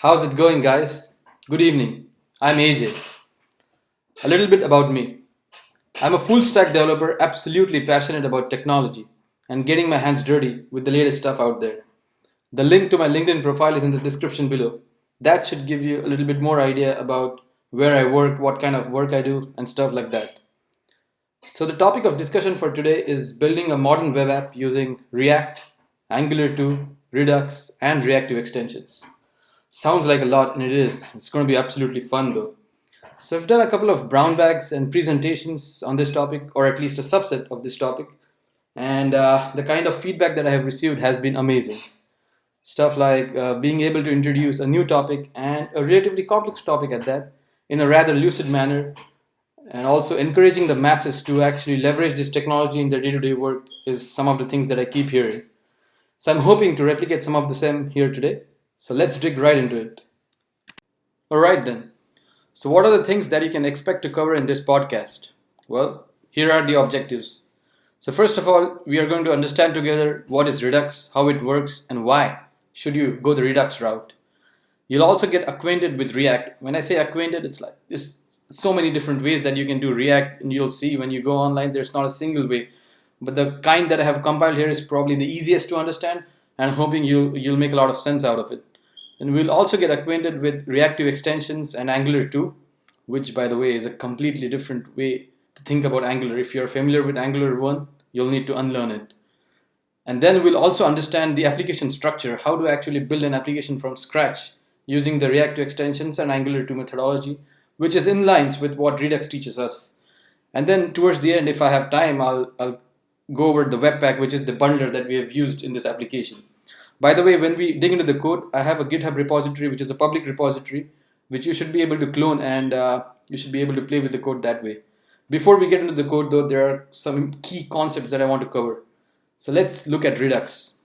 How's it going, guys? Good evening. I'm AJ. A little bit about me. I'm a full stack developer, absolutely passionate about technology and getting my hands dirty with the latest stuff out there. The link to my LinkedIn profile is in the description below. That should give you a little bit more idea about where I work, what kind of work I do, and stuff like that. So, the topic of discussion for today is building a modern web app using React, Angular2, Redux, and reactive extensions. Sounds like a lot, and it is. It's going to be absolutely fun though. So, I've done a couple of brown bags and presentations on this topic, or at least a subset of this topic, and the kind of feedback that I have received has been amazing. Stuff like being able to introduce a new topic and a relatively complex topic at that in a rather lucid manner, and also encouraging the masses to actually leverage this technology in their day to day work is some of the things that I keep hearing. So, I'm hoping to replicate some of the same here today. So let's dig right into it. Alright then. So, what are the things that you can expect to cover in this podcast? Well, here are the objectives. So, first of all, we are going to understand together what is Redux, how it works, and why should you go the Redux route. You'll also get acquainted with React. When I say acquainted, it's like there's so many different ways that you can do React, and you'll see when you go online, there's not a single way. But the kind that I have compiled here is probably the easiest to understand, and I'm hoping you'll make a lot of sense out of it. And we'll also get acquainted with reactive extensions and Angular2, which, by the way, is a completely different way to think about Angular. If you're familiar with Angular 1, you'll need to unlearn it. And then we'll also understand the application structure, how to actually build an application from scratch using the reactive extensions and Angular 2 methodology, which is in lines with what Redux teaches us. And then towards the end, if I have time, I'll go over the Webpack, which is the bundler that we have used in this application. By the way, when we dig into the code, I have a GitHub repository, which is a public repository, which you should be able to clone, and you should be able to play with the code that way. Before we get into the code, though, there are some key concepts that I want to cover. So let's look at Redux.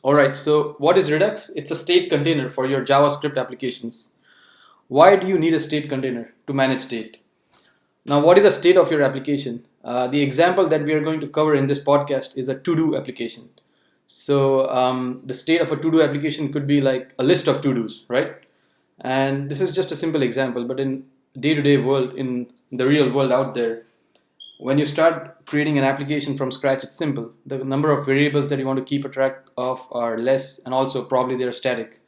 Alright, so what is Redux? It's a state container for your JavaScript applications. Why do you need a state container to manage state? Now, what is the state of your application? The example that we are going to cover in this podcast is a to-do application. So the state of a to-do application could be like a list of to-dos, right? And this is just a simple example, but in day-to-day world, in the real world out there, when you start creating an application from scratch, it's simple. The number of variables that you want to keep a track of are less, and also probably they're static.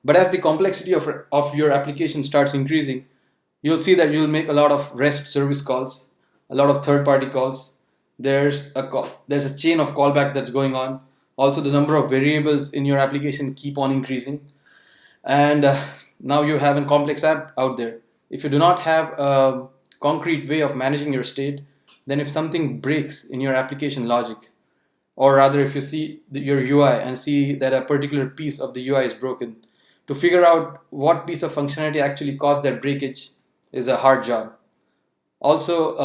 But as the complexity of your application starts increasing, you'll see that you'll make a lot of REST service calls, a lot of third-party calls. There's a chain of callbacks that's going on. Also, the number of variables in your application keep on increasing. And now you have a complex app out there. If you do not have a concrete way of managing your state, then if something breaks in your application logic, or rather if you see your UI and see that a particular piece of the UI is broken, to figure out what piece of functionality actually caused that breakage is a hard job. Also,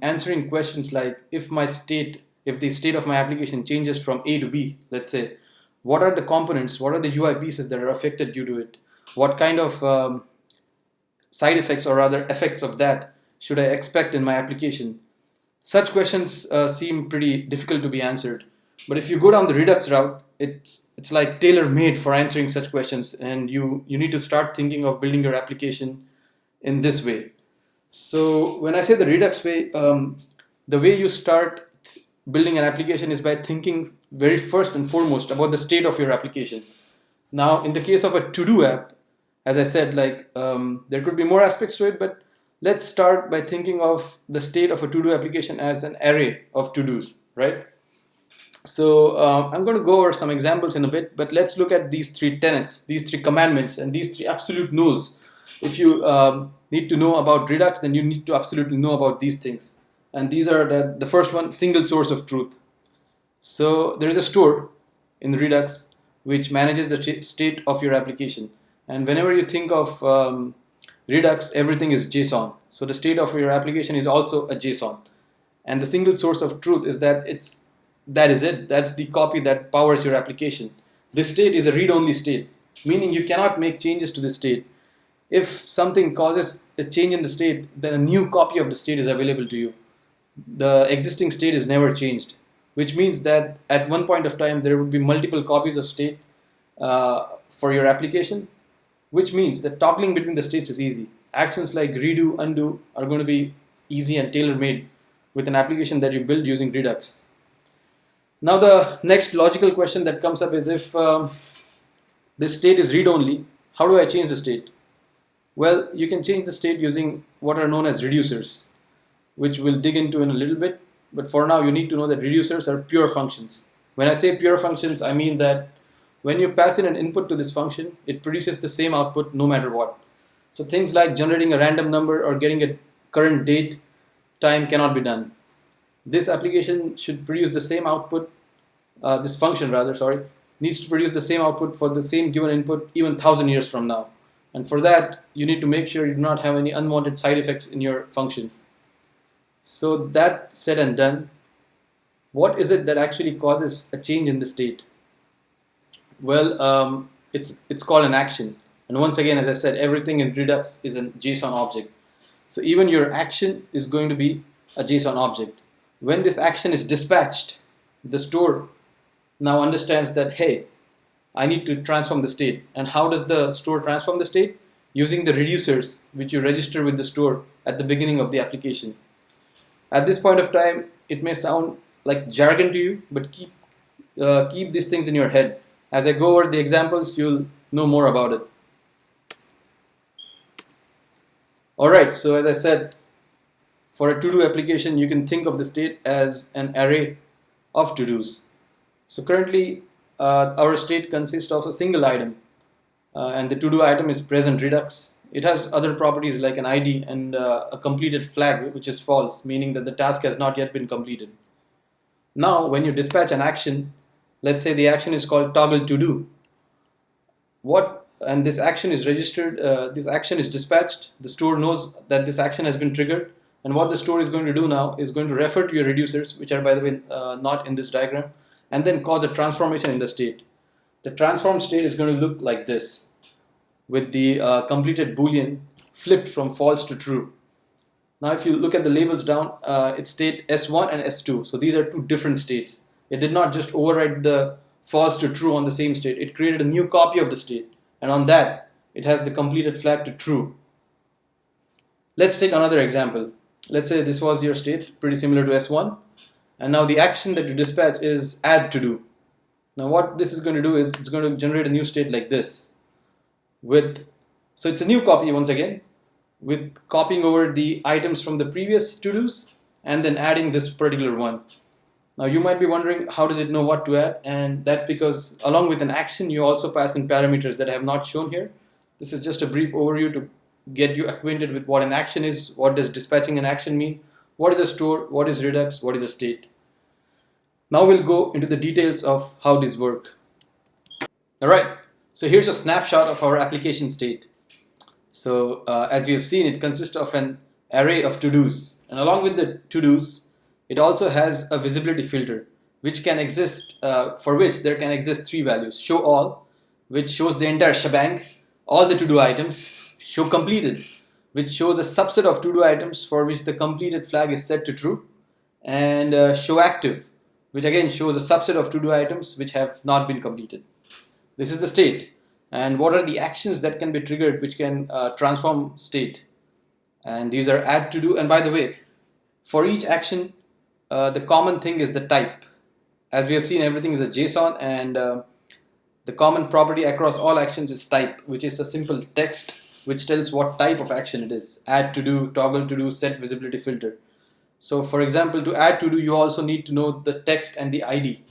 answering questions like if the state of my application changes from A to B, let's say, what are the components, what are the UI pieces that are affected due to it? What kind of side effects, or rather effects of that, should I expect in my application? Such questions seem pretty difficult to be answered. But if you go down the Redux route, it's like tailor-made for answering such questions, and you need to start thinking of building your application in this way. So when I say the Redux way, the way you start building an application is by thinking very first and foremost about the state of your application. Now, in the case of a to-do app, as I said, there could be more aspects to it, but let's start by thinking of the state of a to-do application as an array of to-dos, right? So I'm going to go over some examples in a bit, but let's look at these three tenets, these three commandments, and these three absolute no's. If you need to know about Redux, then you need to absolutely know about these things. And these are the first one, single source of truth. So there is a store in Redux which manages the state of your application. And whenever you think of Redux, everything is JSON. So the state of your application is also a JSON. And the single source of truth is that that is it. That's the copy that powers your application. This state is a read-only state, meaning you cannot make changes to the state. If something causes a change in the state, then a new copy of the state is available to you. The existing state is never changed, which means that at one point of time there would be multiple copies of state for your application, which means that toggling between the states is easy. Actions like redo, undo are going to be easy and tailor-made with an application that you build using Redux. Now the next logical question that comes up is, if this state is read-only, how do I change the state? Well, you can change the state using what are known as reducers, which we'll dig into in a little bit. But for now, you need to know that reducers are pure functions. When I say pure functions, I mean that when you pass in an input to this function, it produces the same output no matter what. So things like generating a random number or getting a current date time cannot be done. This application should produce the same output, this function rather, needs to produce the same output for the same given input even 1,000 years from now. And for that, you need to make sure you do not have any unwanted side effects in your function. So that said and done, what is it that actually causes a change in the state? Well, it's called an action. And once again, as I said, everything in Redux is a JSON object. So even your action is going to be a JSON object. When this action is dispatched, the store now understands that, hey, I need to transform the state. And how does the store transform the state? Using the reducers, which you register with the store at the beginning of the application. At this point of time, it may sound like jargon to you, but keep these things in your head. As I go over the examples, you'll know more about it. Alright, so as I said, for a to-do application, you can think of the state as an array of to-dos. So currently, our state consists of a single item, and the to-do item is present Redux. It has other properties like an ID and a completed flag, which is false, meaning that the task has not yet been completed. Now, when you dispatch an action, let's say the action is called toggle to do. And this action is registered, this action is dispatched, the store knows that this action has been triggered, and what the store is going to do now is going to refer to your reducers, which are by the way not in this diagram, and then cause a transformation in the state. The transformed state is going to look like this, with the completed boolean flipped from false to true. Now if you look at the labels down, it's state S1 and S2, so these are two different states. It did not just overwrite the false to true on the same state, it created a new copy of the state, and on that it has the completed flag to true. Let's take another example. Let's say this was your state, pretty similar to S1, and now the action that you dispatch is add to do. Now what this is going to do is it's going to generate a new state like this. So it's a new copy once again, with copying over the items from the previous to-dos and then adding this particular one. Now you might be wondering, how does it know what to add? And that's because along with an action, you also pass in parameters that I have not shown here. This is just a brief overview to get you acquainted with what an action is, what does dispatching an action mean, what is a store, what is Redux, what is a state. Now we'll go into the details of how these work. Alright, so here's a snapshot of our application state. So as we have seen, it consists of an array of to-dos, and along with the to-dos, it also has a visibility filter, which can exist, for which there can exist three values. Show all, which shows the entire shebang, all the to-do items. Show completed, which shows a subset of to-do items for which the completed flag is set to true. And show active, which again shows a subset of to-do items which have not been completed. This is the state. And what are the actions that can be triggered which can transform state? And these are add to do. And by the way, for each action, the common thing is the type. As we have seen, everything is a JSON, and the common property across all actions is type, which is a simple text which tells what type of action it is. Add to do, toggle to do, set visibility filter. So for example, to add to do, you also need to know the text and the ID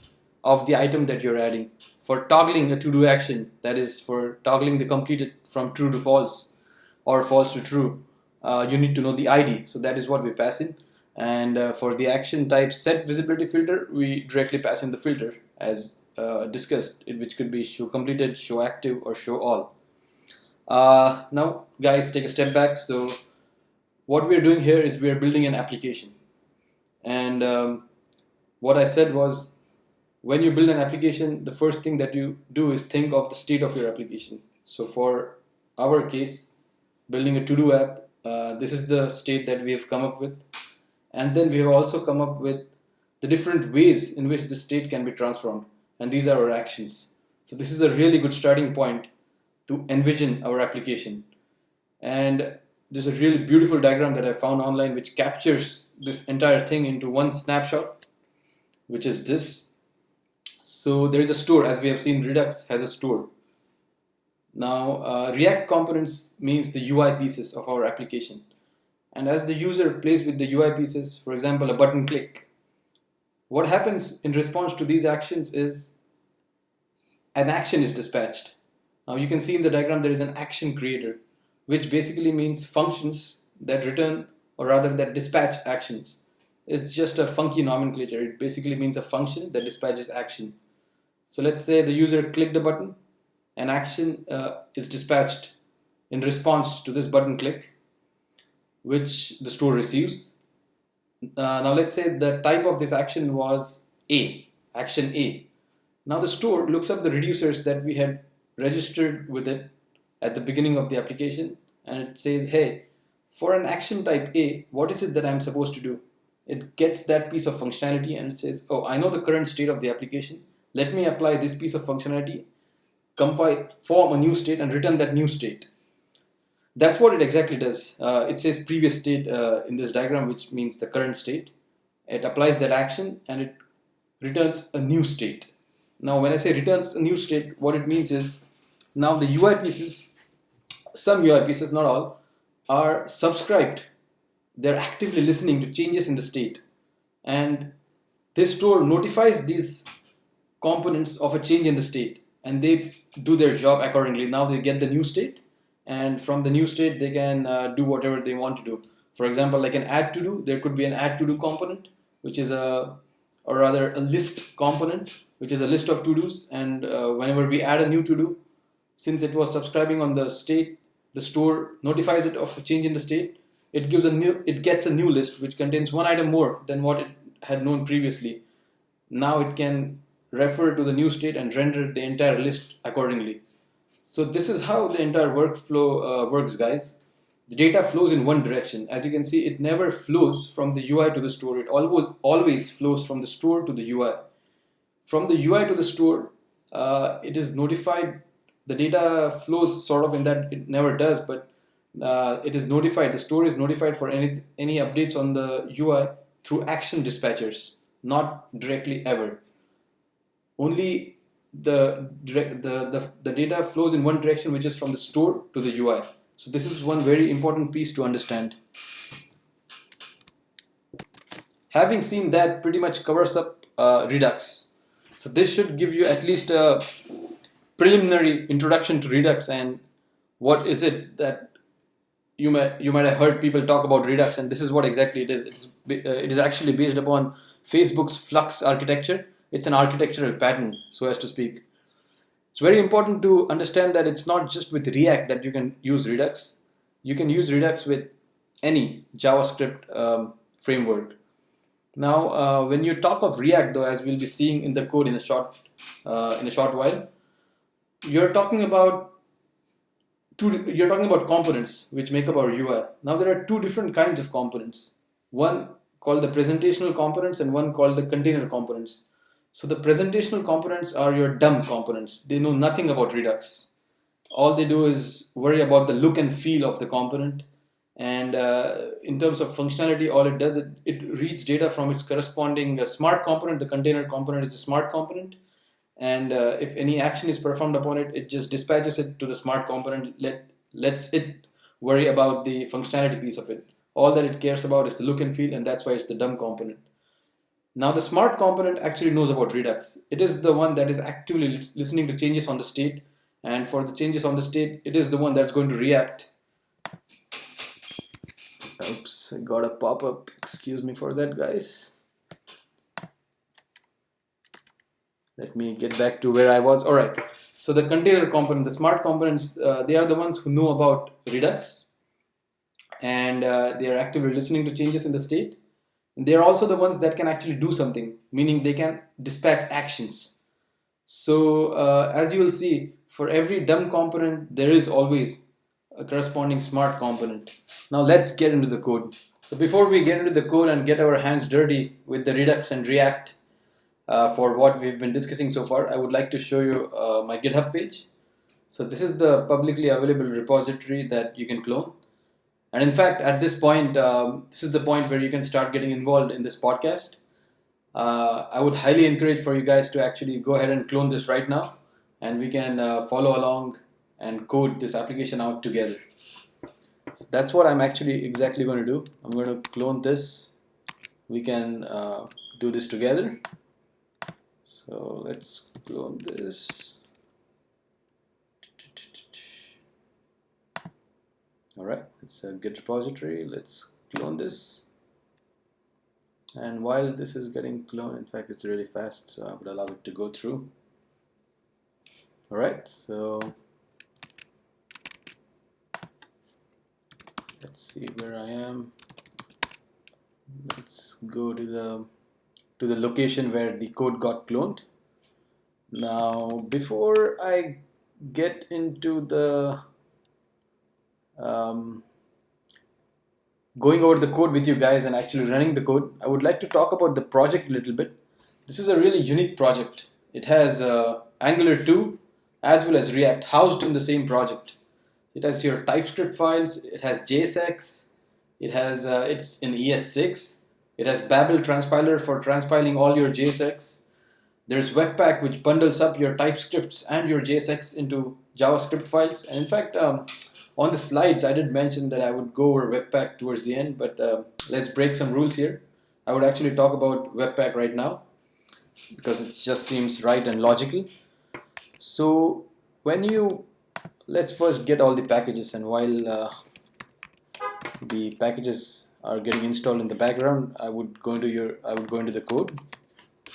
of the item that you're adding. For toggling a to-do action, that is for toggling the completed from true to false or false to true, you need to know the ID. So that is what we pass in. And for the action type set visibility filter, we directly pass in the filter as discussed, which could be show completed, show active, or show all. Now guys, take a step back. So what we're doing here is we're building an application. And what I said was, when you build an application, the first thing that you do is think of the state of your application. So for our case, building a to-do app, this is the state that we have come up with. And then we have also come up with the different ways in which the state can be transformed. And these are our actions. So this is a really good starting point to envision our application. And there's a really beautiful diagram that I found online which captures this entire thing into one snapshot, which is this. So there is a store, as we have seen, Redux has a store. Now, React components means the UI pieces of our application. And as the user plays with the UI pieces, for example, a button click, what happens in response to these actions is an action is dispatched. Now you can see in the diagram there is an action creator, which basically means functions that return, or rather that dispatch actions. It's just a funky nomenclature. It basically means a function that dispatches action. So let's say the user clicked a button, an action is dispatched in response to this button click, which the store receives. Now let's say the type of this action was action A. Now the store looks up the reducers that we had registered with it at the beginning of the application, and it says, hey, for an action type A, what is it that I'm supposed to do? It gets that piece of functionality and it says, oh, I know the current state of the application. Let me apply this piece of functionality, compile, form a new state, and return that new state. That's what it exactly does. It says previous state in this diagram, which means the current state. It applies that action and it returns a new state. Now, when I say returns a new state, what it means is now the UI pieces, some UI pieces, not all, are subscribed. They're actively listening to changes in the state. And this store notifies these components of a change in the state, and they do their job accordingly. Now they get the new state, and from the new state they can do whatever they want to do. For example, like an add to do, there could be an add to do component, which is a list component, which is a list of to dos. And whenever we add a new to do, since it was subscribing on the state, the store notifies it of a change in the state. It gets a new list which contains one item more than what it had known previously. Now it can refer to the new state and render the entire list accordingly. So this is how the entire workflow works, guys. The data flows in one direction. As you can see, it never flows from the UI to the store. It always flows from the store to the UI. From the UI to the store, it is notified. The data flows sort of in that it never does, but it is notified. The store is notified for any updates on the UI through action dispatchers, not directly ever. Only the data flows in one direction, which is from the store to the UI. So this is one very important piece to understand. Having seen that, pretty much covers up Redux. So this should give you at least a preliminary introduction to Redux and what is it that you might have heard people talk about Redux, and this is what exactly it is. It is actually based upon Facebook's Flux architecture. It's an architectural pattern, so as to speak. It's very important to understand that it's not just with React that you can use Redux. You can use Redux with any JavaScript framework. Now, when you talk of React, though, as we'll be seeing in the code in a short while, you're talking about components which make up our UI. Now, there are two different kinds of components. One called the presentational components and one called the container components. So the presentational components are your dumb components. They know nothing about Redux. All they do is worry about the look and feel of the component. And in terms of functionality, all it does, it reads data from its corresponding smart component. The container component is a smart component. And if any action is performed upon it, it just dispatches it to the smart component, lets it worry about the functionality piece of it. All that it cares about is the look and feel, and that's why it's the dumb component. Now the smart component actually knows about Redux. It is the one that is actively listening to changes on the state, and for the changes on the state, it is the one that's going to react. Oops, I got a pop-up. Excuse me for that, guys. Let me get back to where I was. All right. So the container component, the smart components, they are the ones who know about Redux, and they are actively listening to changes in the state. And they are also the ones that can actually do something, meaning they can dispatch actions. So as you will see, for every dumb component, there is always a corresponding smart component. Now let's get into the code. So before we get into the code and get our hands dirty with the Redux and React for what we've been discussing so far, I would like to show you my GitHub page. So this is the publicly available repository that you can clone. And in fact, at this point, this is the point where you can start getting involved in this podcast. I would highly encourage for you guys to actually go ahead and clone this right now, and we can follow along and code this application out together. So that's what I'm actually exactly going to do. I'm going to clone this. We can do this together. So let's clone this. All right, it's a Git repository. Let's clone this. And while this is getting cloned, in fact, it's really fast, so I would allow it to go through. All right, so let's see where I am. Let's go to the location where the code got cloned. Now, before I get into the going over the code with you guys and actually running the code, I would like to talk about the project a little bit. This is a really unique project. It has Angular2 as well as React housed in the same project. It has your TypeScript files, it has JSX, it has it's in ES6, it has Babel transpiler for transpiling all your JSX. There's Webpack, which bundles up your TypeScripts and your JSX into JavaScript files. And in fact, on the slides, I did mention that I would go over Webpack towards the end, but let's break some rules here. I would actually talk about Webpack right now because it just seems right and logical. So let's first get all the packages, and while the packages are getting installed in the background, I would go into the code.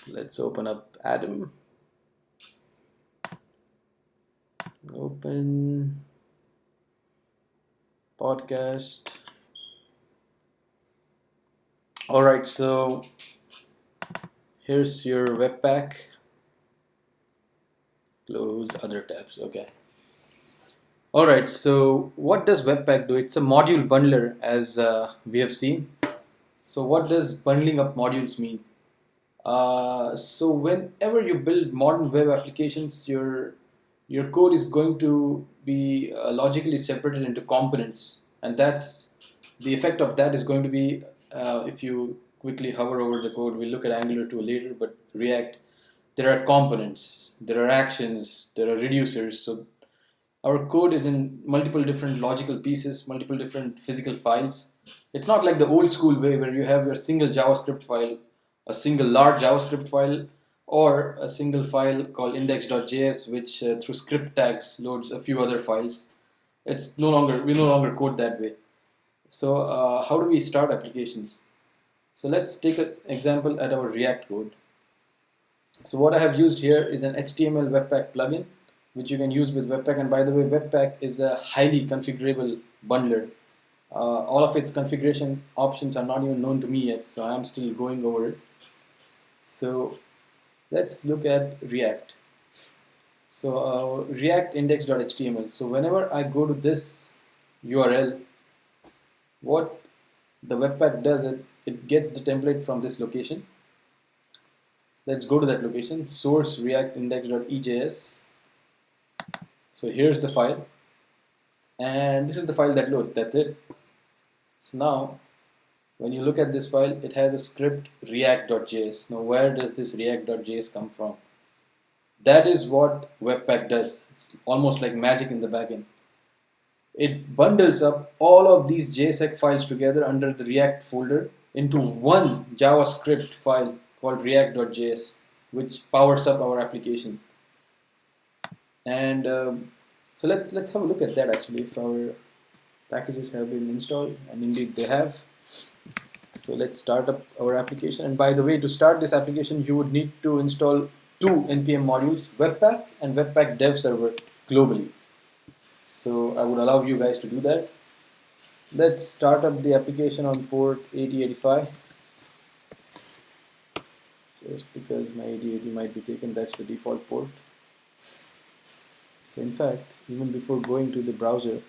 Let's open up Atom. Open podcast. All right, so here's your Webpack. Close other tabs. Okay. All right, so what does Webpack do? It's a module bundler, as we have seen. So what does bundling up modules mean? So whenever you build modern web applications, your code is going to be logically separated into components, and that's the effect of that is going to be if you quickly hover over the code. We'll look at Angular2 later, but React, there are components, there are actions, there are reducers. So our code is in multiple different logical pieces, multiple different physical files. It's not like the old school way where you have your single JavaScript file, a single large JavaScript file, or a single file called index.js, which through script tags loads a few other files. We no longer code that way. So how do we start applications? So let's take an example at our React code. So what I have used here is an HTML Webpack plugin, which you can use with Webpack. And by the way, Webpack is a highly configurable bundler. All of its configuration options are not even known to me yet, so I'm still going over it. So let's look at React. So React index.html. So whenever I go to this URL, what the Webpack does, it gets the template from this location. Let's go to that location, source react index.ejs. So here's the file, and this is the file that loads. That's it. So now, when you look at this file, it has a script react.js. Now, where does this react.js come from? That is what Webpack does. It's almost like magic in the backend. It bundles up all of these JSX files together under the React folder into one JavaScript file called react.js, which powers up our application. And so let's have a look at that actually, if our packages have been installed, and indeed they have. So let's start up our application. And by the way, to start this application, you would need to install two NPM modules, Webpack and Webpack Dev Server globally. So I would allow you guys to do that. Let's start up the application on port 8085. Just because my 8080 might be taken, that's the default port. So in fact, even before going to the browser,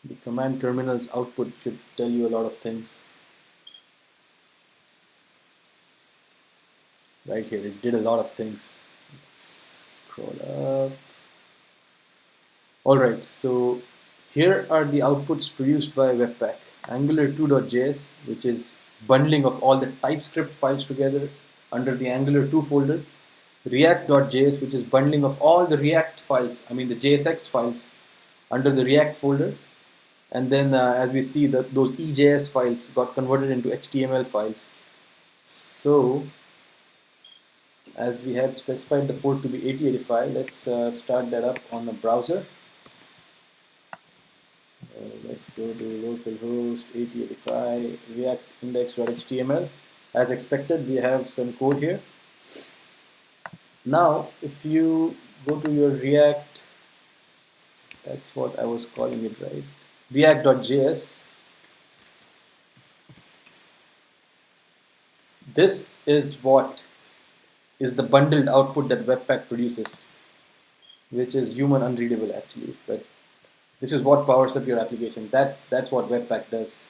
the command terminal's output should tell you a lot of things. Right here, it did a lot of things. Let's scroll up. Alright, so here are the outputs produced by Webpack. Angular2.js, which is bundling of all the TypeScript files together under the Angular2 folder. React.js, which is bundling of all the React files, I mean the JSX files under the React folder. And then as we see, those EJS files got converted into HTML files. So as we had specified the port to be 8085, let's start that up on the browser. Let's go to localhost 8085 react index.html. As expected, we have some code here. Now if you go to your React, that's what I was calling it, right? React.js. This is what is the bundled output that Webpack produces, which is human unreadable actually, but this is what powers up your application. That's what Webpack does.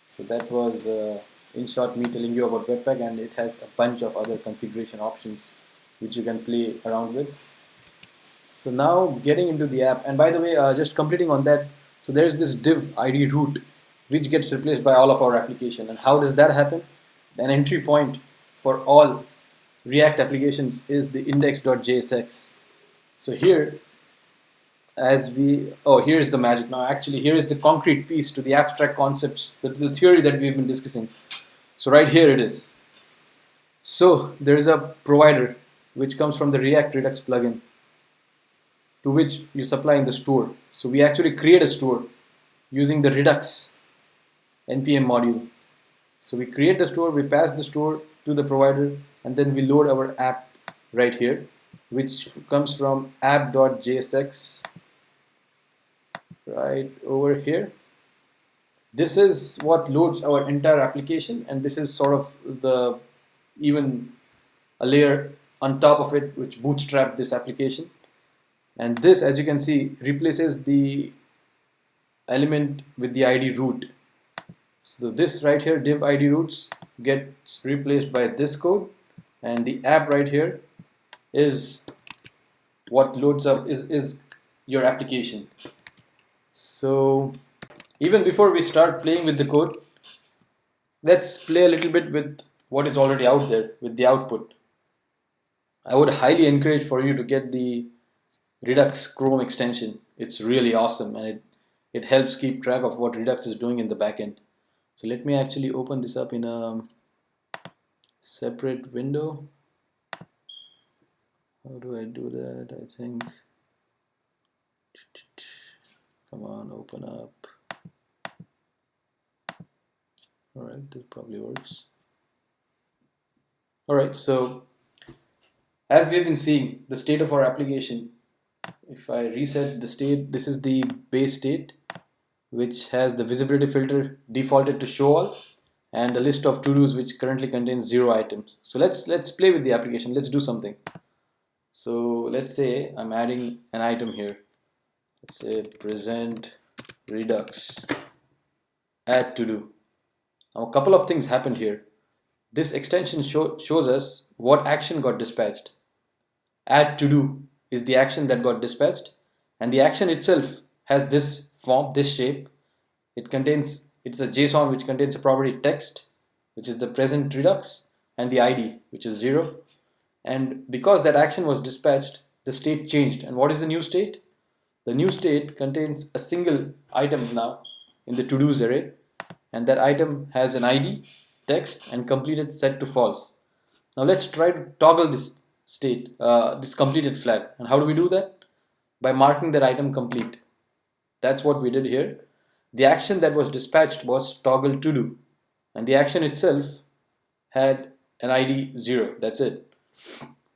So that was in short me telling you about Webpack, and it has a bunch of other configuration options which you can play around with. So now getting into the app, and by the way, just completing on that, so there's this div id root which gets replaced by all of our application. And how does that happen? An entry point for all React applications is the index.jsx. So here, here's the magic. Now actually here is the concrete piece to the abstract concepts, the theory that we've been discussing. So right here it is. So there is a provider which comes from the React Redux plugin, to which you supply in the store. So we actually create a store using the Redux npm module. So we create the store, we pass the store to the provider, and then we load our app right here, which comes from app.jsx right over here. This is what loads our entire application, and this is sort of the even a layer on top of it which bootstrap this application. And this, as you can see, replaces the element with the id root. So this right here, div id roots, gets replaced by this code, and the app right here is what loads up is your application. So even before we start playing with the code, let's play a little bit with what is already out there with the output. I would highly encourage for you to get the Redux Chrome extension. It's really awesome, and it helps keep track of what Redux is doing in the backend. So let me actually open this up in a separate window. How do I do that? I think, come on, open up. Alright, this probably works. Alright, so as we have been seeing the state of our application, if I reset the state, this is the base state, which has the visibility filter defaulted to show all, and a list of to-dos which currently contains 0 items. So let's play with the application. Let's do something. So let's say I'm adding an item here. Let's say present Redux add to do. Now a couple of things happened here. This extension shows us what action got dispatched. Add to do is the action that got dispatched, and the action itself has this form, this shape. It's a JSON which contains a property text, which is the present Redux, and the ID, which is 0. And because that action was dispatched, the state changed. And what is the new state? The new state contains a single item now in the to-dos array, and that item has an ID, text, and completed set to false. Now let's try to toggle this state, this completed flag. And how do we do that? By marking that item complete. That's what we did here. The action that was dispatched was toggle to do, and the action itself had an ID 0. That's it.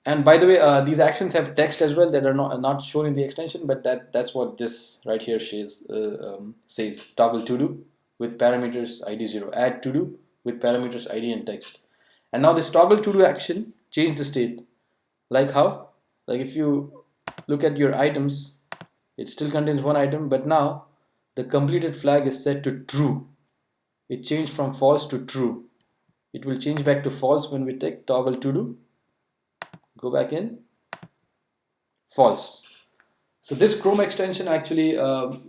And by the way, these actions have text as well that are not shown in the extension, but that's what this right here says toggle to do with parameters ID 0, add to do with parameters ID and text. And now this toggle to do action changed the state. Like how? Like if you look at your items, it still contains one item, but now the completed flag is set to true. It changed from false to true. It will change back to false when we take toggle to do. Go back in, false. So this Chrome extension actually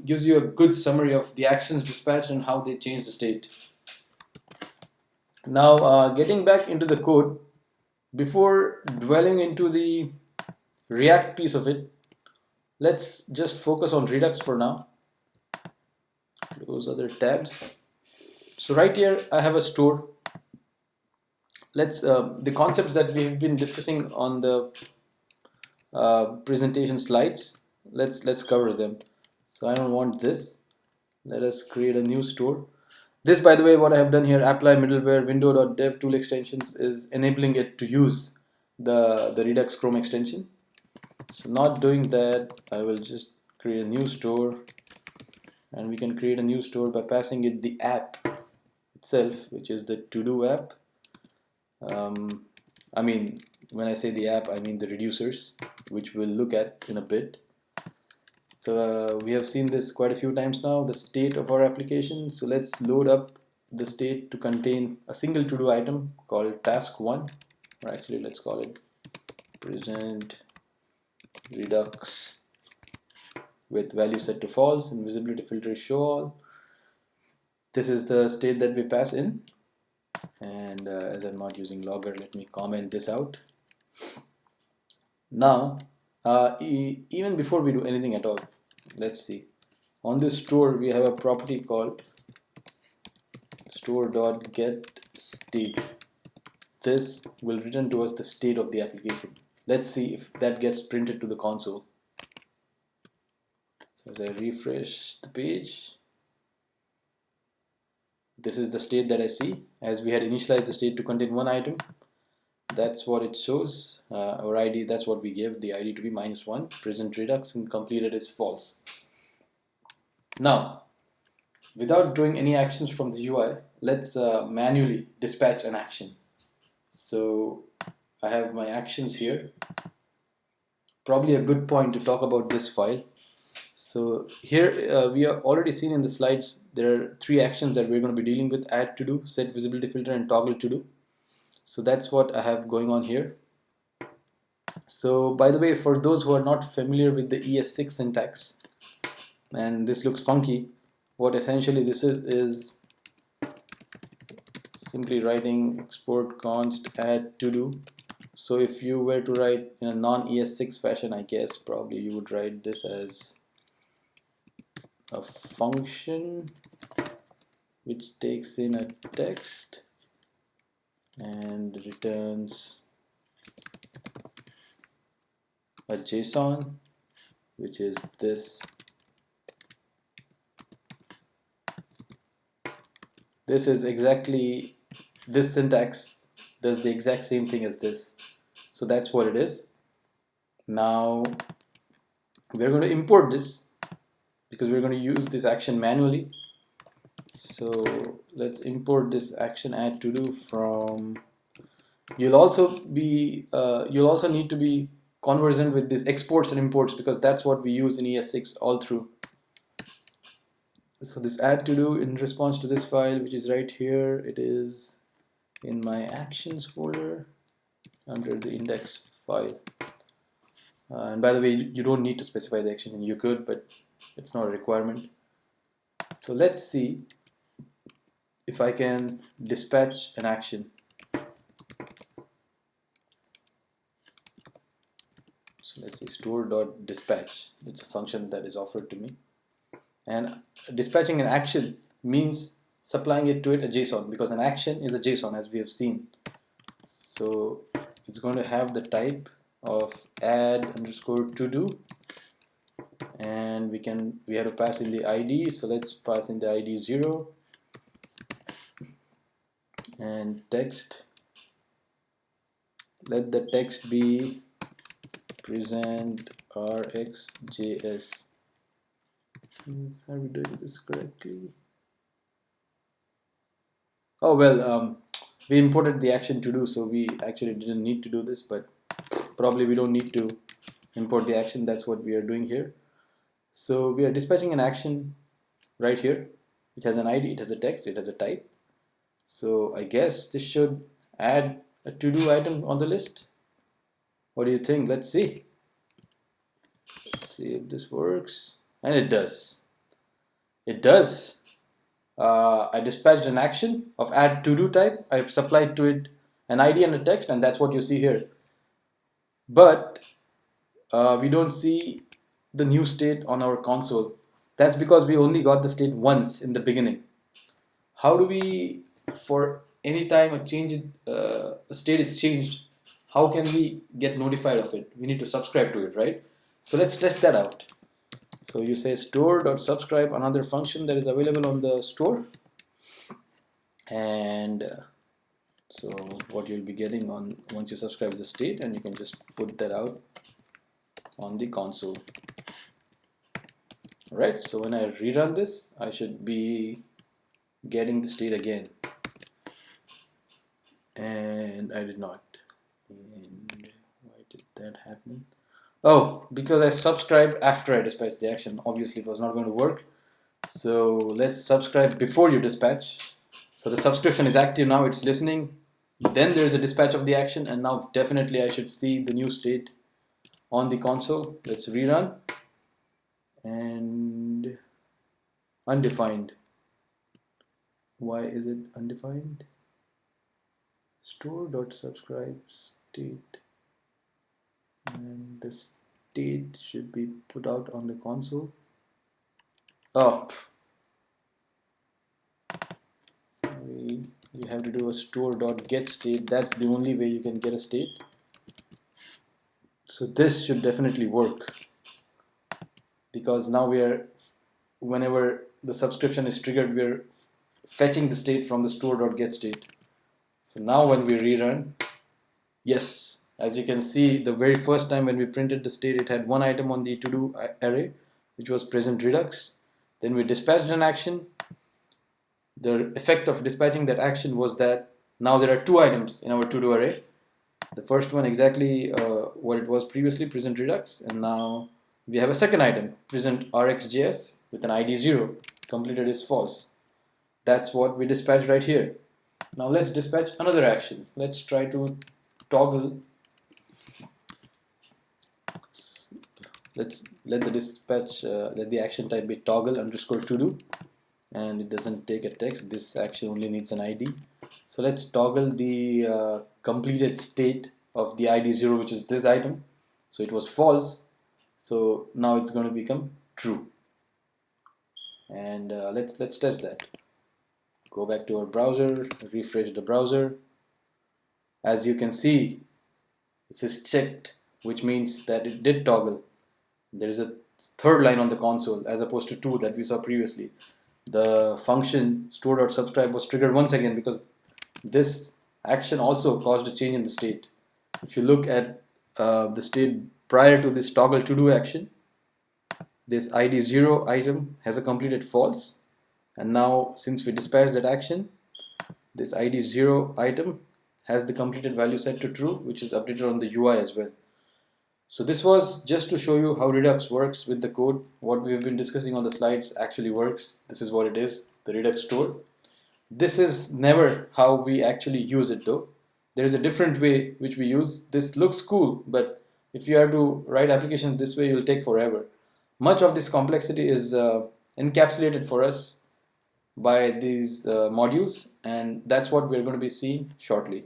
gives you a good summary of the actions dispatched and how they change the state. Now getting back into the code, before dwelling into the React piece of it, let's just focus on Redux for now. Close other tabs. So right here I have a store. Let's the concepts that we've been discussing on the presentation slides, let's cover them. So I don't want this. Let us create a new store. This, by the way, what I have done here, apply middleware window.devTool extensions, is enabling it to use the Redux Chrome extension. So not doing that, I will just create a new store, and we can create a new store by passing it the app itself, which is the to-do app. I mean, when I say the app, I mean the reducers, which we'll look at in a bit. So we have seen this quite a few times now, the state of our application. So let's load up the state to contain a single to-do item called task1, or actually let's call it present Redux with value set to false and visibility filter is show all. This is the state that we pass in, and as I'm not using logger, let me comment this out. Now even before we do anything at all, let's see, on this store we have a property called store.getState. This will return to us the state of the application. Let's see if that gets printed to the console. So as I refresh the page, this is the state that I see. As we had initialized the state to contain one item, that's what it shows. Our ID, that's what we gave the ID to be -1. Present Redux and completed is false. Now, without doing any actions from the UI, let's manually dispatch an action. So I have my actions here. Probably a good point to talk about this file. So here we have already seen in the slides, there are 3 actions that we're going to be dealing with: add to do, set visibility filter, and toggle to do. So that's what I have going on here. So by the way, for those who are not familiar with the ES6 syntax, and this looks funky, what essentially this is simply writing export const add to do. So if you were to write in a non-ES6 fashion, I guess probably you would write this as a function which takes in a text and returns a JSON, which is this. This is exactly, this syntax does the exact same thing as this. So that's what it is. Now we're going to import this because we're going to use this action manually. So let's import this action add to do from. You'll also need to be conversant with these exports and imports, because that's what we use in ES6 all through. So this add to do in response to this file, which is right here, it is in my actions folder under the index file. And by the way, you don't need to specify the action, and you could, but it's not a requirement. So let's see if I can dispatch an action. So let's say store.dispatch. It's a function that is offered to me. And dispatching an action means supplying it to it a JSON, because an action is a JSON, as we have seen. So it's going to have the type of add underscore to do, and we have to pass in the ID. So let's pass in the ID 0 and text. Let the text be present RxJs. Are we doing this correctly? Oh well, we imported the action to do, so we actually didn't need to do this, but probably we don't need to import the action. That's what we are doing here. So we are dispatching an action right here, which has an ID, it has a text, it has a type. So I guess this should add a to-do item on the list. What do you think? Let's see. Let's see if this works. And it does. It does. I dispatched an action of add to do type. I've supplied to it an ID and a text, and that's what you see here. But we don't see the new state on our console. That's because we only got the state once in the beginning. How do we, for any time a state is changed, how can we get notified of it? We need to subscribe to it, right? So let's test that out. So you say store.subscribe, another function that is available on the store. And so what you'll be getting on once you subscribe to the state, and you can just put that out on the console. Alright, so when I rerun this, I should be getting the state again. And I did not. And why did that happen? Oh, because I subscribed after I dispatched the action. Obviously it was not going to work. So let's subscribe before you dispatch. So the subscription is active now, it's listening. Then there's a dispatch of the action, and now definitely I should see the new state on the console. Let's rerun. And undefined. Why is it undefined? Store.subscribe state, and the state should be put out on the console. Oh, you have to do a store.get state. That's the only way you can get a state. So this should definitely work, because now whenever the subscription is triggered, we're fetching the state from the store.get state. So now when we rerun, yes, as you can see, the very first time when we printed the state, it had one item on the to-do array, which was present Redux. Then we dispatched an action. The effect of dispatching that action was that now there are two items in our to-do array. The first one exactly what it was previously, present Redux, and now we have a second item, present RxJs with an ID 0, completed is false. That's what we dispatched right here. Now let's dispatch another action. Let's try to toggle. Let's let the action type be toggle underscore to do, and it doesn't take a text. This action only needs an ID. So let's toggle the completed state of the ID 0, which is this item. So it was false. So now it's going to become true. And let's test that. Go back to our browser, refresh the browser. As you can see, it says checked, which means that it did toggle. There is a third line on the console as opposed to two that we saw previously. The function store.subscribe was triggered once again because this action also caused a change in the state. If you look at the state prior to this toggle to do action, this ID 0 item has a completed false, and now since we dispatched that action, this ID 0 item has the completed value set to true, which is updated on the UI as well. So this was just to show you how Redux works with the code. What we've been discussing on the slides actually works. This is what it is, the Redux store. This is never how we actually use it though. There is a different way which we use. This looks cool, but if you have to write applications this way, it will take forever. Much of this complexity is encapsulated for us by these modules, and that's what we're going to be seeing shortly.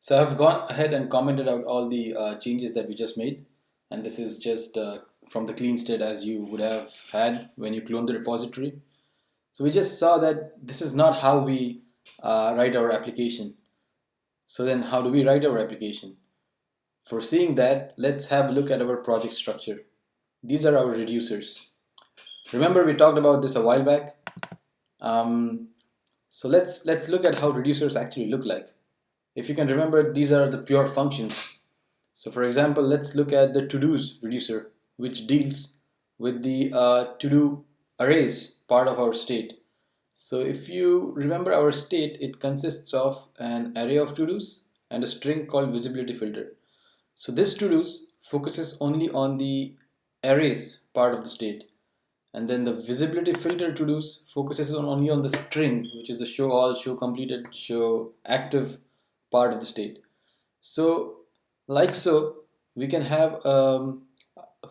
So I've gone ahead and commented out all the changes that we just made, and this is just from the clean state as you would have had when you clone the repository. So we just saw that this is not how we write our application. So then how do we write our application? For seeing that, let's have a look at our project structure. These are our reducers. Remember we talked about this a while back. So let's look at how reducers actually look like. If you can remember, these are the pure functions. So for example, let's look at the to-dos reducer, which deals with the to-do arrays part of our state. So if you remember our state, it consists of an array of to-dos and a string called visibility filter. So this to-dos focuses only on the arrays part of the state. And then the visibility filter to-dos focuses only on the string, which is the show all, show completed, show active part of the state. So like so, we can have,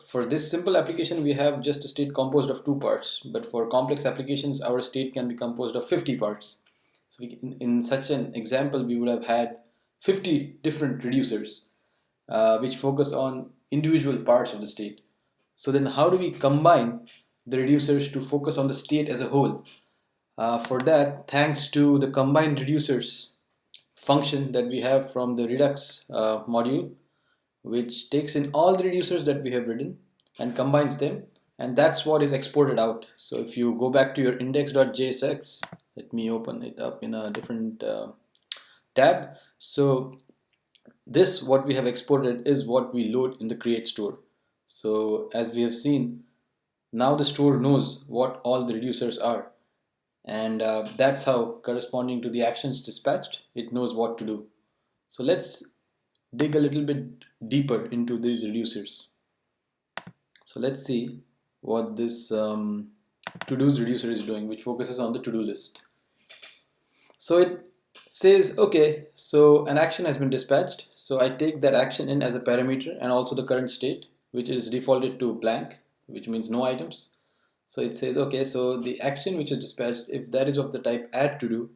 for this simple application, we have just a state composed of 2 parts, but for complex applications, our state can be composed of 50 parts. So in such an example, we would have had 50 different reducers, which focus on individual parts of the state. So then how do we combine the reducers to focus on the state as a whole? For that, thanks to the combine reducers function that we have from the Redux module, which takes in all the reducers that we have written and combines them, and that's what is exported out. So if you go back to your index.jsx, let me open it up in a different tab. So this, what we have exported, is what we load in the create store. So as we have seen, now the store knows what all the reducers are, and that's how, corresponding to the actions dispatched, it knows what to do. So let's dig a little bit deeper into these reducers. So let's see what this to-dos reducer is doing, which focuses on the to-do list. So it says, okay, so an action has been dispatched, so I take that action in as a parameter and also the current state, which is defaulted to blank, which means no items. So it says, okay, so the action which is dispatched, if that is of the type add to do,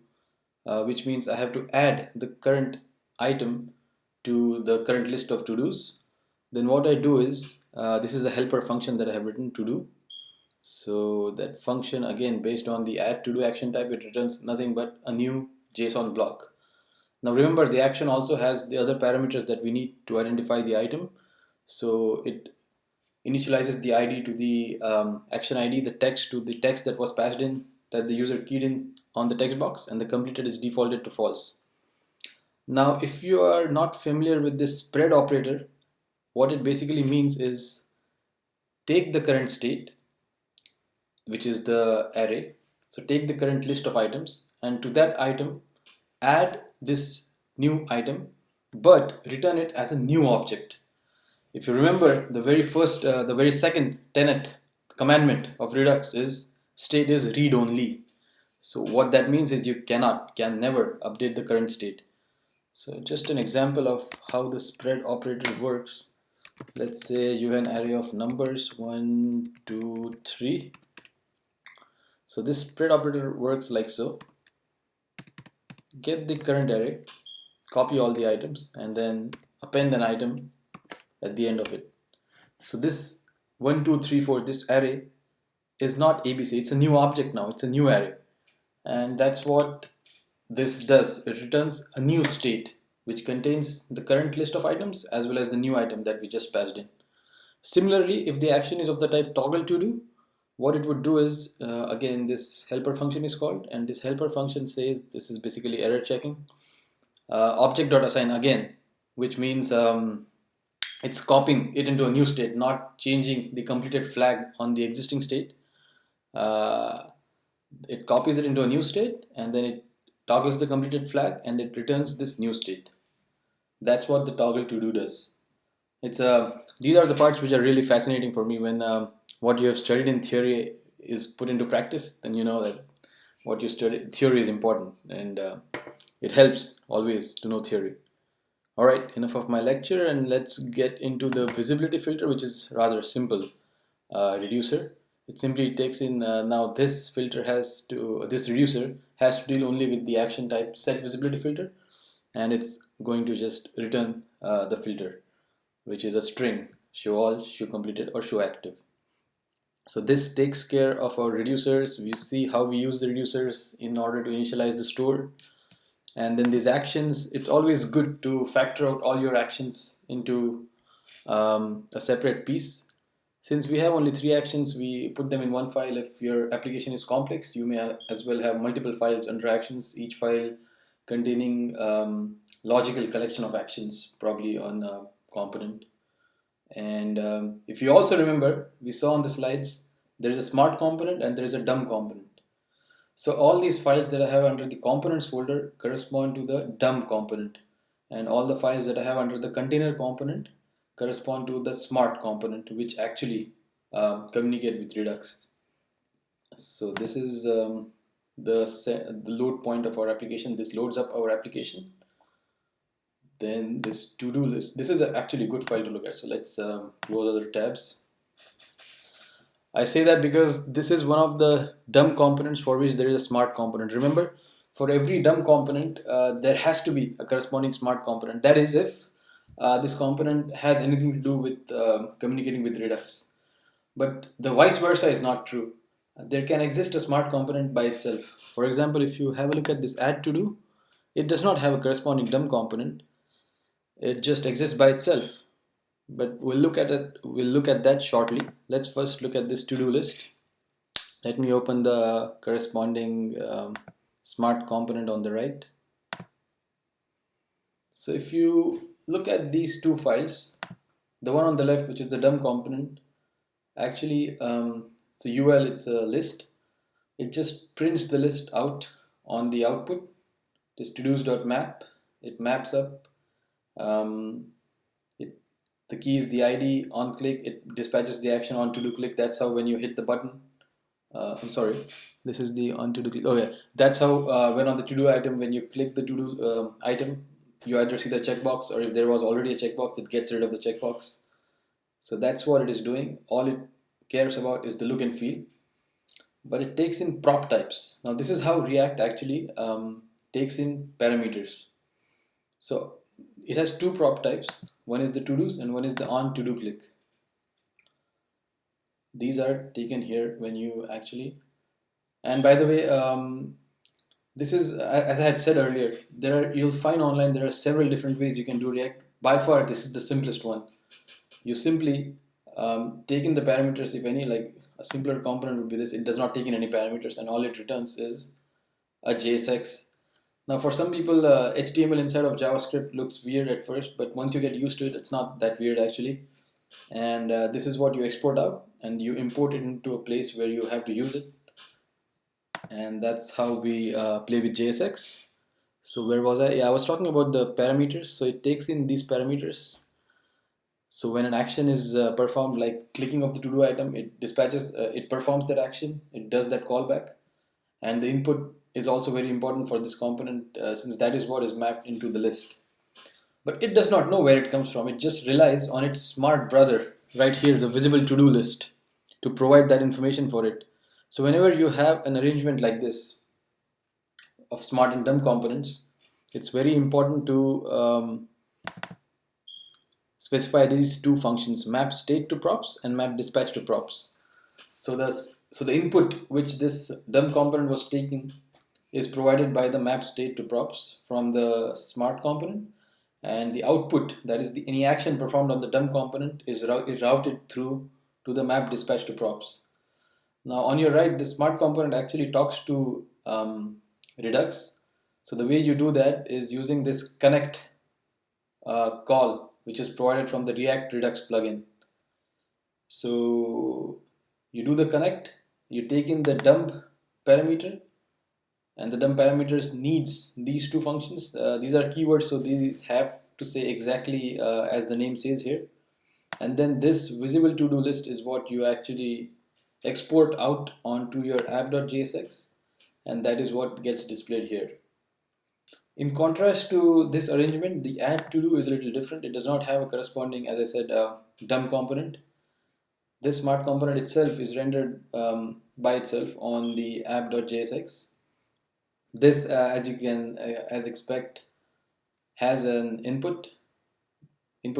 which means I have to add the current item to the current list of to-dos, then what I do is, this is a helper function that I have written to do. So that function, again, based on the add to do action type, it returns nothing but a new JSON block. Now remember, the action also has the other parameters that we need to identify the item. So it initializes the ID to the action ID, the text to the text that was passed in, that the user keyed in on the text box, and the completed is defaulted to false. Now if you are not familiar with this spread operator, what it basically means is, take the current state, which is the array. So take the current list of items, and to that item add this new item, but return it as a new object. If you remember, the very second tenet commandment of Redux is state is read only. So what that means is you can never update the current state. So just an example of how the spread operator works. Let's say you have an array of numbers 1, 2, 3. So this spread operator works like so. Get the current array, copy all the items, and then append an item at the end of it. So this 1, 2, 3, 4, this array is not ABC, it's a new object now, it's a new array. And that's what this does. It returns a new state which contains the current list of items as well as the new item that we just passed in. Similarly, if the action is of the type toggle to do, what it would do is, again, this helper function is called, and this helper function says, this is basically error checking, object.assign again, which means it's copying it into a new state, not changing the completed flag on the existing state. It copies it into a new state, and then it toggles the completed flag, and it returns this new state. That's what the toggle to do does. These are the parts which are really fascinating for me. When what you have studied in theory is put into practice, then you know that what you studied theory is important, and it helps always to know theory. Alright, enough of my lecture, and let's get into the visibility filter, which is rather simple reducer. It simply takes in, now this reducer has to deal only with the action type set visibility filter, and it's going to just return the filter, which is a string, show all, show completed, or show active. So this takes care of our reducers. We see how we use the reducers in order to initialize the store. And then these actions, it's always good to factor out all your actions into a separate piece. Since we have only 3 actions, we put them in one file. If your application is complex, you may as well have multiple files under actions, each file containing logical collection of actions, probably on a component. And if you also remember, we saw on the slides, there is a smart component and there is a dumb component. So all these files that I have under the components folder correspond to the dumb component, and all the files that I have under the container component correspond to the smart component, which actually communicate with Redux. So this is the load point of our application. This loads up our application. Then this to-do list. This is actually a good file to look at. So let's close other tabs. I say that because this is one of the dumb components for which there is a smart component. Remember, for every dumb component, there has to be a corresponding smart component. That is, if this component has anything to do with communicating with Redux. But the vice versa is not true. There can exist a smart component by itself. For example, if you have a look at this add to do, it does not have a corresponding dumb component. It just exists by itself. But we'll look at it. We'll look at that shortly. Let's first look at this to-do list. Let me open the corresponding smart component on the right. So if you look at these two files, the one on the left, which is the dumb component, actually it's a UL, it's a list. It just prints the list out on the output. This todos.map. It maps up. The key is the ID. On click, it dispatches the action. On to do click. That's how when you hit the button. I'm sorry. This is the on to do click. Oh yeah, that's how when on the to do item, when you click the to do item, you either see the checkbox, or if there was already a checkbox, it gets rid of the checkbox. So that's what it is doing. All it cares about is the look and feel. But it takes in prop types. Now this is how React actually takes in parameters. So it has two prop types. One is the to-dos and one is the on to-do click. These are taken here when you actually, and by the way, this is, as I had said earlier, you'll find online there are several different ways you can do React. By far, this is the simplest one. You simply take in the parameters, if any. Like a simpler component would be this. It does not take in any parameters, and all it returns is a JSX. Now, for some people, HTML inside of JavaScript looks weird at first, but once you get used to it, it's not that weird actually. And this is what you export out, and you import it into a place where you have to use it. And that's how we play with JSX. So where was I? Yeah, I was talking about the parameters. So it takes in these parameters. So when an action is performed, like clicking of the to-do item, it dispatches, it performs that action, it does that callback, and the input is also very important for this component since that is what is mapped into the list. But it does not know where it comes from. It just relies on its smart brother right here, the visible to-do list, to provide that information for it. So whenever you have an arrangement like this of smart and dumb components, it's very important to specify these two functions: map state to props and map dispatch to props. So the input which this dumb component was taking is provided by the map state to props from the smart component, and the output, that is any action performed on the dumb component, is routed through to the map dispatch to props. Now on your right, the smart component actually talks to Redux. So the way you do that is using this connect call, which is provided from the React Redux plugin. So you do the connect, you take in the dump parameter, and the dump parameters needs these two functions. These are keywords, so these have to say exactly as the name says here. And then this visible to-do list is what you actually export out onto your app.jsx, and that is what gets displayed here. In contrast to this arrangement, the add to do is a little different. It does not have a corresponding, as I said, dumb component. This smart component itself is rendered by itself on the app.jsx. This, as you can as expect, has an input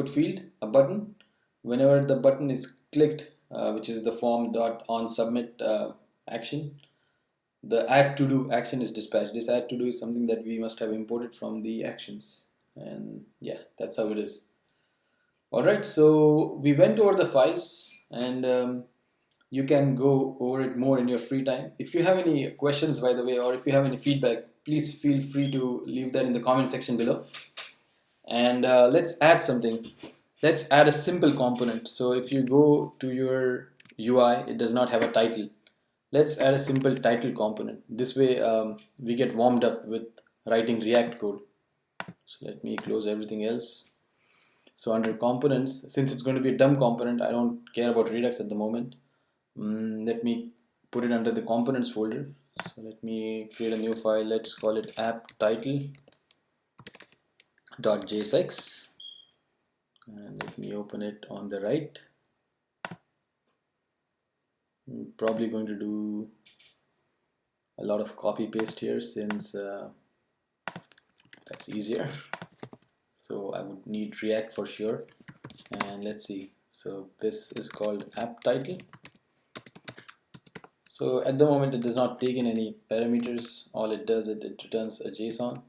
field, a button. Whenever the button is clicked, which is the form.onSubmit action, the add to do action is dispatched. This add to do is something that we must have imported from the actions, and yeah, that's how it is. Alright, so we went over the files, and you can go over it more in your free time. If you have any questions, by the way, or if you have any feedback, please feel free to leave that in the comment section below. And let's add something. Let's add a simple component. So if you go to your UI, it does not have a title. Let's add a simple title component. This way we get warmed up with writing React code. So let me close everything else. So under components, since it's going to be a dumb component, I don't care about Redux at the moment. Let me put it under the components folder. So let me create a new file. Let's call it app title. .jsx, and let me open it on the right. I'm probably going to do a lot of copy paste here since that's easier. So I would need React for sure, and let's see. So this is called app title. So at the moment it does not take in any parameters. All it does is it returns a JSON.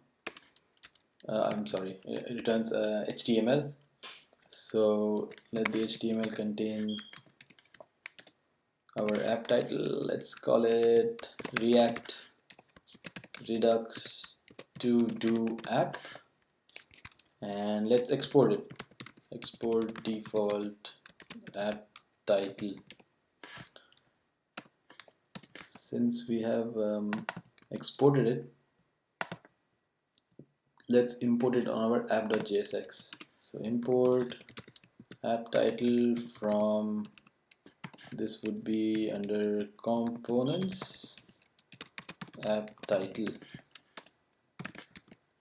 I'm sorry, it returns a HTML. So let the HTML contain our app title. Let's call it React Redux to do app, and let's export it. Export default app title. Since we have exported it, let's import it on our app.jsx. So import app title from, this would be under components, app title,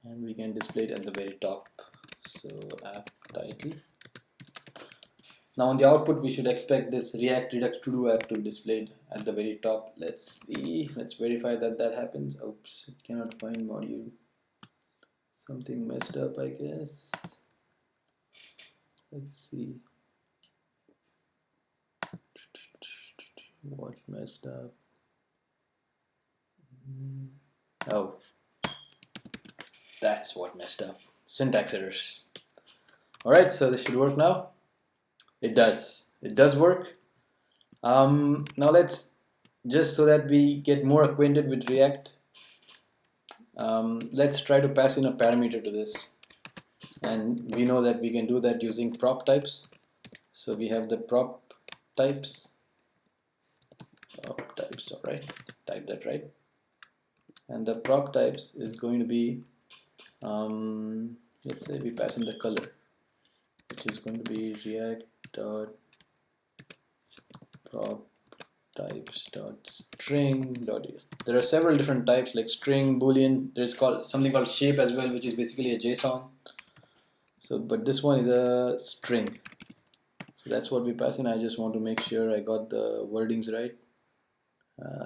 and we can display it at the very top. So app title. Now on the output we should expect this React Redux to do app to be displayed at the very top. Let's see, let's verify that that happens. Oops, it cannot find module. Something messed up, I guess. Let's see. What messed up? Oh, that's what messed up. Syntax errors. Alright, so this should work now. It does. It does work. Now let's, just so that we get more acquainted with React, let's try to pass in a parameter to this. And we know that we can do that using prop types. So we have the prop types. Prop types, alright. Type that right. And the prop types is going to be, let's say we pass in the color, which is going to be React dot prop types dot string dot. There are several different types like string, boolean. There's something called shape as well, which is basically a JSON. So but this one is a string, so that's what we pass in. I just want to make sure I got the wordings right.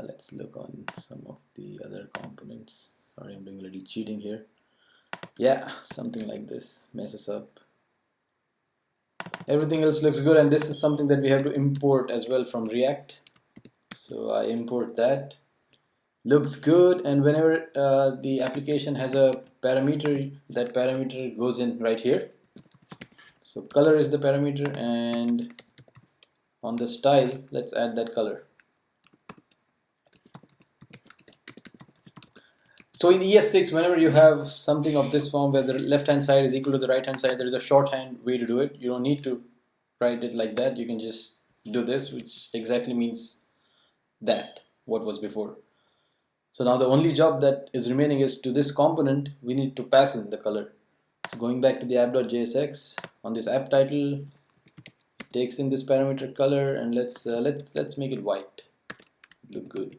Let's look on some of the other components. Sorry, I'm doing a little cheating here. Yeah, something like this messes up. Everything else looks good, and this is something that we have to import as well from React. So I import that. Looks good, and whenever the application has a parameter, that parameter goes in right here. So color is the parameter, and on the style, let's add that color. So in ES6, whenever you have something of this form where the left hand side is equal to the right hand side, there is a shorthand way to do it. You don't need to write it like that. You can just do this, which exactly means that, what was before. So now the only job that is remaining is to this component, we need to pass in the color. So going back to the app.jsx, on this app title, it takes in this parameter color, and let's make it white. Look good.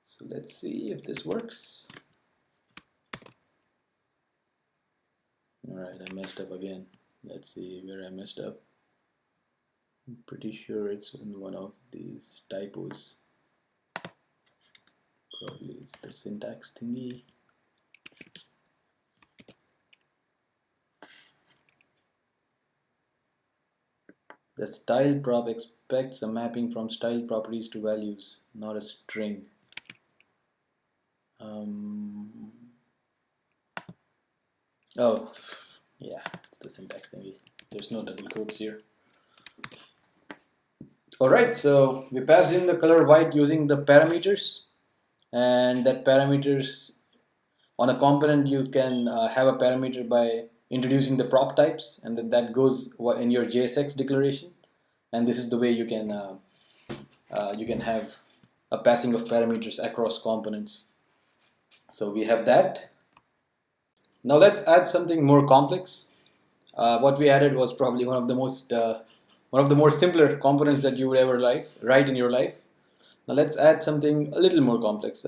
So let's see if this works. Alright, I messed up again. Let's see where I messed up. I'm pretty sure it's in one of these typos. Probably it's the syntax thingy. The style prop expects a mapping from style properties to values, not a string. Oh, yeah, it's the syntax thingy. There's no double quotes here. Alright, so we passed in the color white using the parameters, and that parameters on a component you can have a parameter by introducing the prop types, and that goes in your JSX declaration, and this is the way you can have a passing of parameters across components. So we have that. Now let's add something more complex. What we added was probably one of the more simpler components that you would ever write in your life. Now let's add something a little more complex.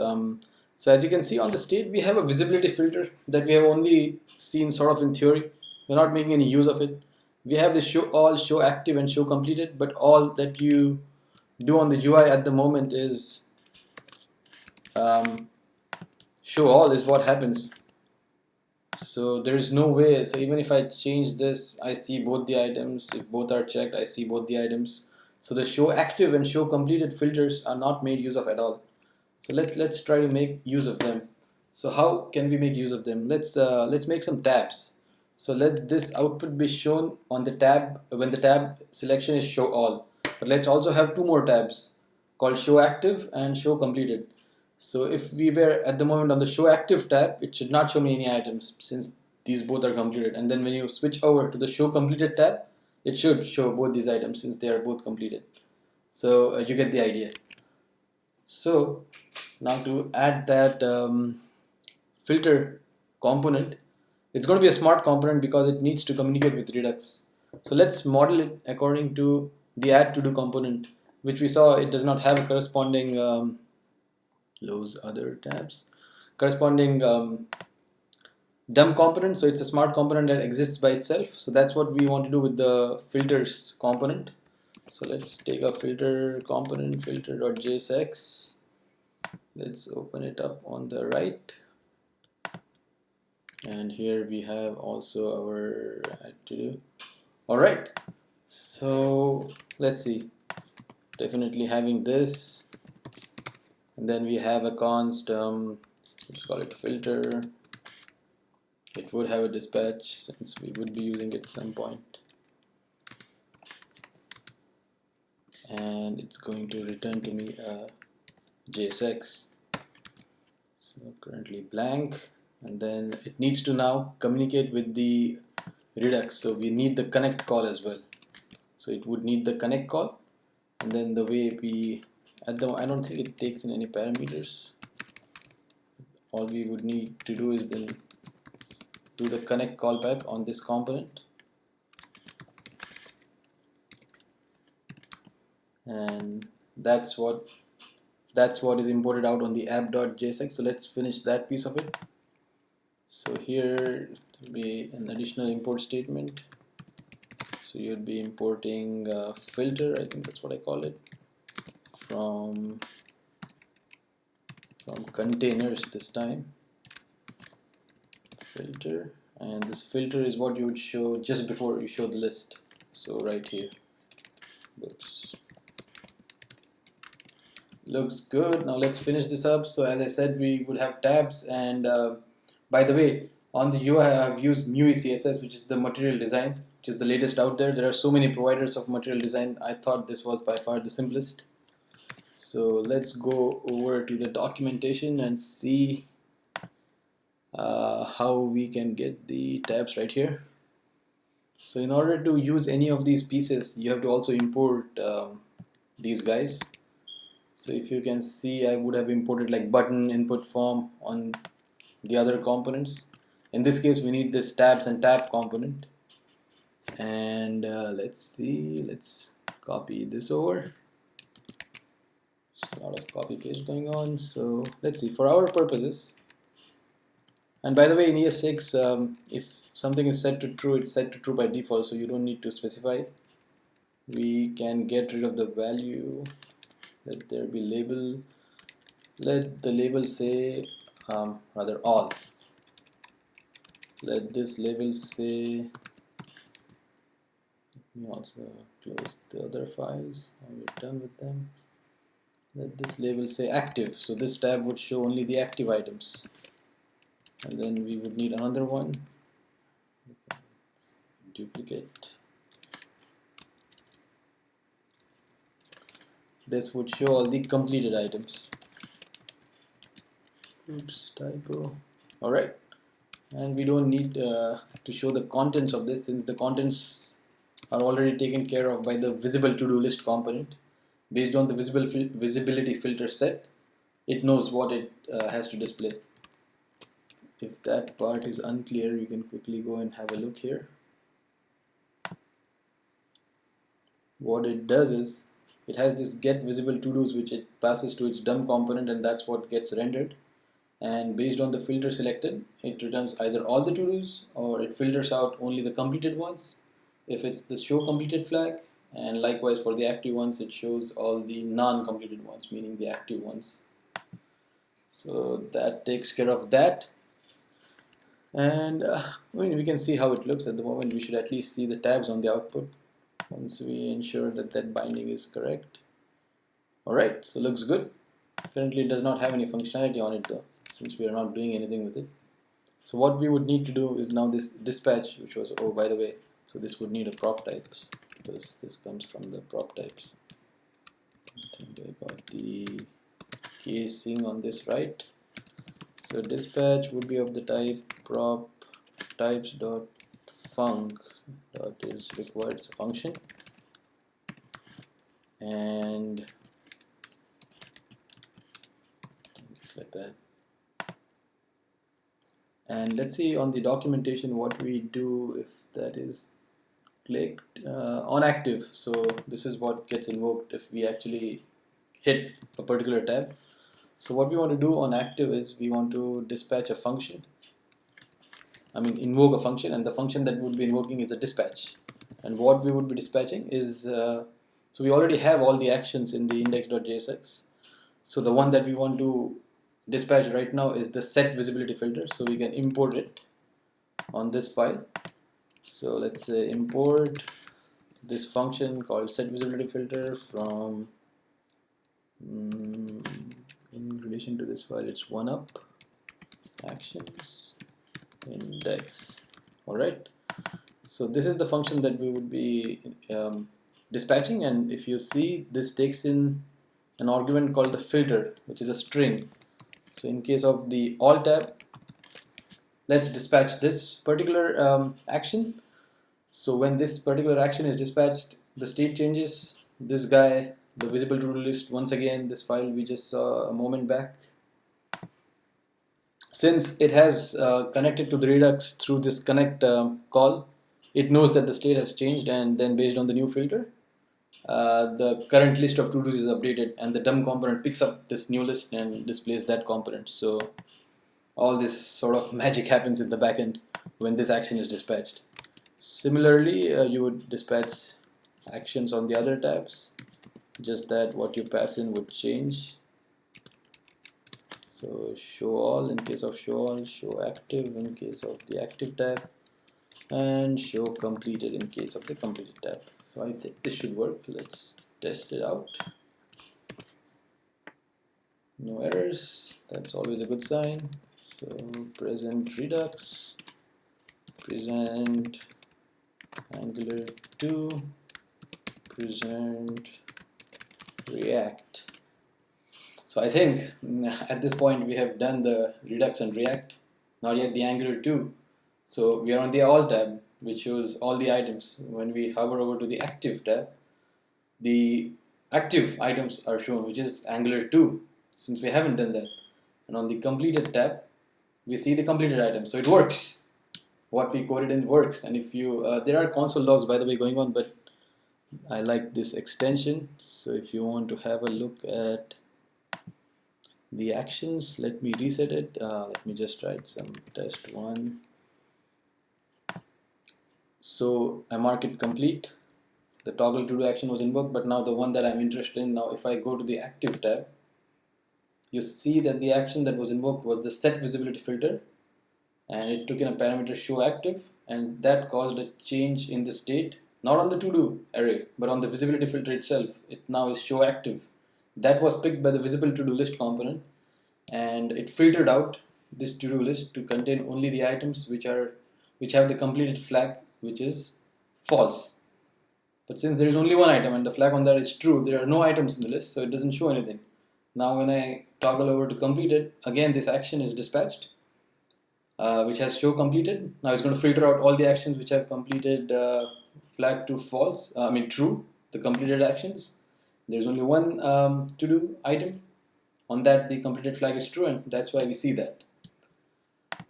So as you can see on the state, we have a visibility filter that we have only seen sort of in theory. We're not making any use of it. We have the show all, show active, and show completed, but all that you do on the UI at the moment is show all is what happens. So there is no way. So even if I change this, I see both the items. If both are checked, I see both the items. So the show active and show completed filters are not made use of at all. So let's try to make use of them. So how can we make use of them? Let's make some tabs. So let this output be shown on the tab when the tab selection is show all. But let's also have two more tabs called show active and show completed. So if we were at the moment on the show active tab, it should not show me any items since these both are completed. And then when you switch over to the show completed tab, it should show both these items since they are both completed. So you get the idea. So now to add that filter component, it's going to be a smart component because it needs to communicate with Redux. So let's model it according to the add to do component, which we saw it does not have a corresponding those other tabs corresponding dumb component. So it's a smart component that exists by itself. So that's what we want to do with the filters component. So let's take a filter component, filter.jsx. Let's open it up on the right, and here we have also our add to do. All right, so let's see, definitely having this, and then we have a const, let's call it filter. It would have a dispatch since we would be using it at some point, and it's going to return to me a JSX. So currently blank, and then it needs to now communicate with the Redux. So we need the connect call as well. So it would need the connect call, and then the way we I don't think it takes in any parameters. All we would need to do is then do the connect callback on this component, and that's what is imported out on the app.jsx. So let's finish that piece of it. So here will be an additional import statement. So you'd be importing filter, I think that's what I call it, from containers this time, filter, and this filter is what you would show just before you show the list. So right here, looks good. Now let's finish this up. So as I said, we would have tabs, and by the way, on the UI I have used MUI CSS, which is the material design, which is the latest out there. There are so many providers of material design. I thought this was by far the simplest. So let's go over to the documentation and see how we can get the tabs right here. So in order to use any of these pieces, you have to also import these guys. So if you can see, I would have imported like button, input form on the other components. In this case, we need this tabs and tab component. And let's see, let's copy this over. There's a lot of copy paste going on. So let's see, for our purposes. And by the way, in ES6, if something is set to true, it's set to true by default, so you don't need to specify it. We can get rid of the value. Let there be label. Let the label say rather all. Let this label say. Let me also close the other files. Now we're done with them. Let this label say active. So this tab would show only the active items. And then we would need another one. Duplicate. This would show all the completed items. Oops, typo. Alright, and we don't need to show the contents of this since the contents are already taken care of by the visible to-do list component. Based on the visibility filter set, it knows what it has to display. If that part is unclear, you can quickly go and have a look here. What it does is, it has this get visible to-dos which it passes to its dumb component, and that's what gets rendered. and based on the filter selected, it returns either all the to-dos or it filters out only the completed ones if it's the show completed flag, and likewise for the active ones it shows all the non-completed ones, meaning the active ones. So that takes care of that. And we can see how it looks at the moment. We should at least see the tabs on the output once we ensure that that binding is correct. Alright, so looks good. Currently it does not have any functionality on it though, since we are not doing anything with it. So what we would need to do is now this dispatch, which was, oh by the way, so this would need a prop types, because this comes from the prop types. I think I got the casing on this right. So dispatch would be of the type prop types dot func dot is required function, and it's like that. And let's see on the documentation what we do if that is clicked on active. So this is what gets invoked if we actually hit a particular tab. So what we want to do on active is we want to dispatch a function. Invoke a function, and the function that we would be invoking is a dispatch. And what we would be dispatching is, so we already have all the actions in the index.jsx. So the one that we want to dispatch right now is the set visibility filter. So we can import it on this file. So let's say import this function called set visibility filter from in relation to this file, it's one up actions index. Alright, so this is the function that we would be dispatching, and if you see, this takes in an argument called the filter, which is a string. So in case of the all tab, let's dispatch this particular action. So when this particular action is dispatched, the state changes. This guy, the visible to-do list, once again this file we just saw a moment back, since it has connected to the Redux through this connect call, it knows that the state has changed, and then based on the new filter, the current list of to-dos is updated, and the dumb component picks up this new list and displays that component. So all this sort of magic happens in the backend when this action is dispatched. Similarly, you would dispatch actions on the other tabs, just that what you pass in would change. So show all in case of show all, show active in case of the active tab, and show completed in case of the completed tab. So I think this should work. Let's test it out. No errors, that's always a good sign. So present Redux, present Angular2, present React. So I think at this point we have done the Redux and React, not yet the Angular2. So we are on the all tab, which shows all the items. When we hover over to the active tab, the active items are shown, which is Angular2, since we haven't done that. And on the completed tab, we see the completed items. So it works. What we coded in works. And if you, there are console logs by the way going on, but I like this extension. So if you want to have a look at the actions, let me reset it. Let me just write some test one. So I mark it complete. The toggle to do action was invoked, but now the one that I'm interested in, now if I go to the active tab, you see that the action that was invoked was the set visibility filter, and it took in a parameter show active, and that caused a change in the state, not on the to do array, but on the visibility filter itself. It now is show active. That was picked by the visible to do list component, and it filtered out this to do list to contain only the items which have the completed flag, which is false. But since there is only one item and the flag on that is true, there are no items in the list, so it doesn't show anything. Now when I toggle over to completed, again this action is dispatched, which has show completed. Now it's going to filter out all the actions which have completed flag to false, true, the completed actions. There's only one to do item. On that the completed flag is true, and that's why we see that.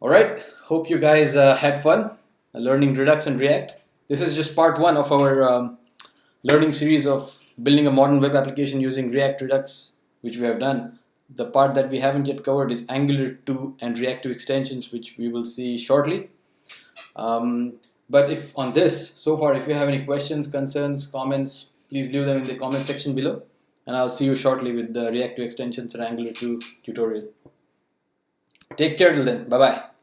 Alright, hope you guys had fun learning Redux and React. This is just part one of our learning series of building a modern web application using React Redux, which we have done. The part that we haven't yet covered is Angular2 and React extensions, which we will see shortly. But if on this, so far, if you have any questions, concerns, comments, please leave them in the comment section below. And I'll see you shortly with the React extensions and Angular2 tutorial. Take care till then. Bye-bye.